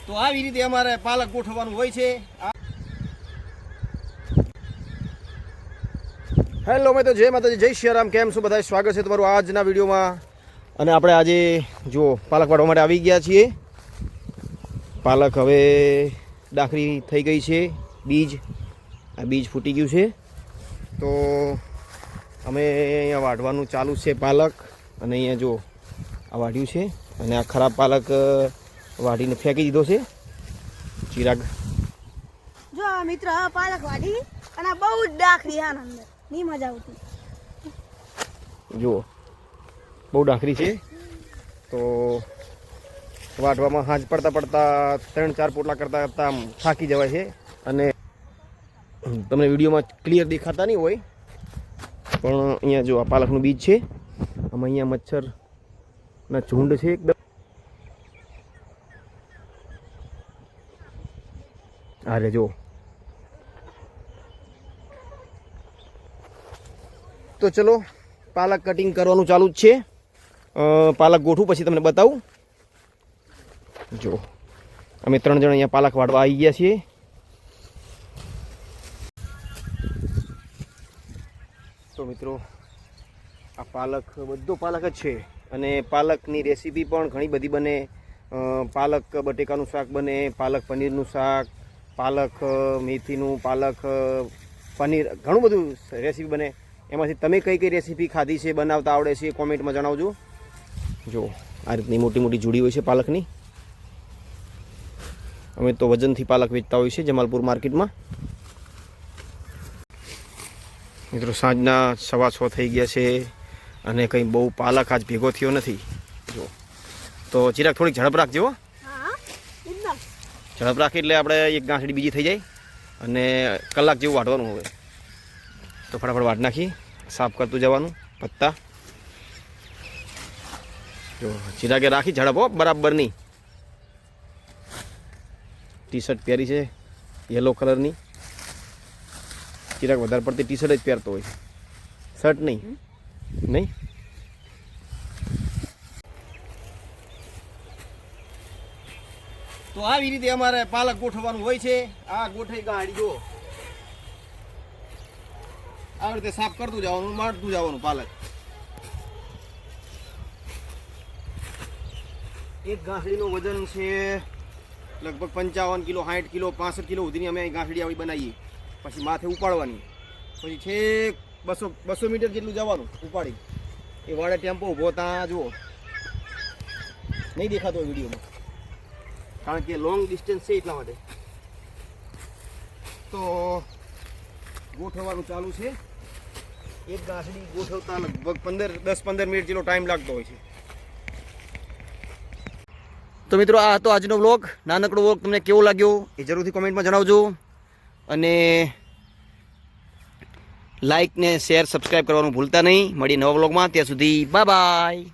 તો આવી રીતે અમારે પાલક ગોઠવવાનું હોય છે. હેલો મેં તો જય માતાજી, જય સિયારામ. કેમ છો બધા? સ્વાગત છે તમારું આજના વિડીયોમાં. અને આપણે આજે જો પાલક વાળવા માટે આવી ગયા છીએ. પાલક હવે ડાખરી થઈ ગઈ છે. આ બીજ ફૂટી ગયું છે. તો અમે અહીંયા વાઢવાનું ચાલુ છે પાલક. અને અહીંયા જો આ વાઢ્યું છે અને આ ખરાબ પાલક વાઢીને ફેંકી દીધો છે. ચિરાગ જો મિત્ર પાલક વાઢી અને બહુ જ ડાખરી આ અંદર ની મજા આવતી. જુઓ બહુ ડાખરી છે. તો વાઢવામાં હાંજ પડતા 3-4 પોટલા કરતાં આમ થાકી જવાય છે. અને તમને વિડીયોમાં ક્લિયર દેખાતા નહીં હોય પણ અહીંયા જો આ પાલકનું બીજ છે. આમાં અહીંયા મચ્છરના ઝુંડ છે એકદમ. અરે જો તો ચલો પાલક કટિંગ કરવાનું ચાલુ જ છે. પાલક ગોઠવું પછી તમને બતાવું. જો અમે 3 જણ અહીંયા પાલક વાળવા આવી ગયા છીએ. તો મિત્રો આ પાલક બધો પાલક જ છે. અને પાલકની રેસીપી પણ ઘણી બધી બને. પાલક બટેકાનું શાક બને, પાલક પનીરનું શાક, પાલક મેથીનું, પાલક પનીર, ઘણું બધું રેસીપી બને. એમાંથી તમે કઈ કઈ રેસીપી ખાધી છે, બનાવતા આવડે છે, કોમેન્ટમાં જણાવજો. જો આ રીતની મોટી મોટી જુડી હોય છે પાલકની. અમે તો વજનથી પાલક વેચતા હોઈએ છીએ જમાલપુર માર્કેટમાં. મિત્રો સાંજના 6:15 થઈ ગયા છે અને કંઈ બહુ પાલક આજ ભેગો થયો નથી. જો તો ચિરાગ થોડીક ઝડપ રાખજો. ઝડપ રાખી એટલે આપણે એક ગાંસડી બીજી થઈ જાય. અને કલાક જેવું વાઢવાનું હોય તો ફટાફટ વાઢ નાખી સાફ કરતું જવાનું પત્તા. જો ચિરાગે રાખી ઝડપ હો, બરાબર નહીં. ટી-શર્ટ પહેરી છે યલો કલરની. ચિરાગ વધારે પડતી ટી-શર્ટ જ પહેરતો હોય, શર્ટ નહીં. તો આવી રીતે અમારે પાલક ગોઠવવાનું હોય છે. આ ગોઠવી ગાડી જો આવી રીતે સાફ કરતું જવાનું, મારતું જવાનું પાલક. એક ગાંસડીનું વજન છે લગભગ 55 કિલો, 60 કિલો, 65 કિલો સુધીની અમે ગાંસડી આવી બનાવીએ. પછી માથે ઉપાડવાની, પછી છેક 200 મીટર જેટલું જવાનું ઉપાડી. એ વાળે ટેમ્પો ઊભો ત્યાં જુઓ, નહીં દેખાતો હોય વિડીયોમાં કારણ કે લોંગ ડિસ્ટન્સ છે એટલા માટે. તો ગોઠવવાનું ચાલુ છે. એક ગાંસડી ગોઠવતા લગભગ 10-15 મિનિટ જેટલો ટાઈમ લાગતો હોય છે. તો મિત્રો આ હતો આજનો વ્લોગ. નાનકડો વ્લોગ તમને કેવો લાગ્યો એ જરૂરથી કોમેન્ટમાં જણાવજો. અને લાઈક ને શેર સબસ્ક્રાઈબ કરવાનું ભૂલતા નહીં. મળીએ નવા વ્લોગમાં. ત્યાં સુધી બાય બાય.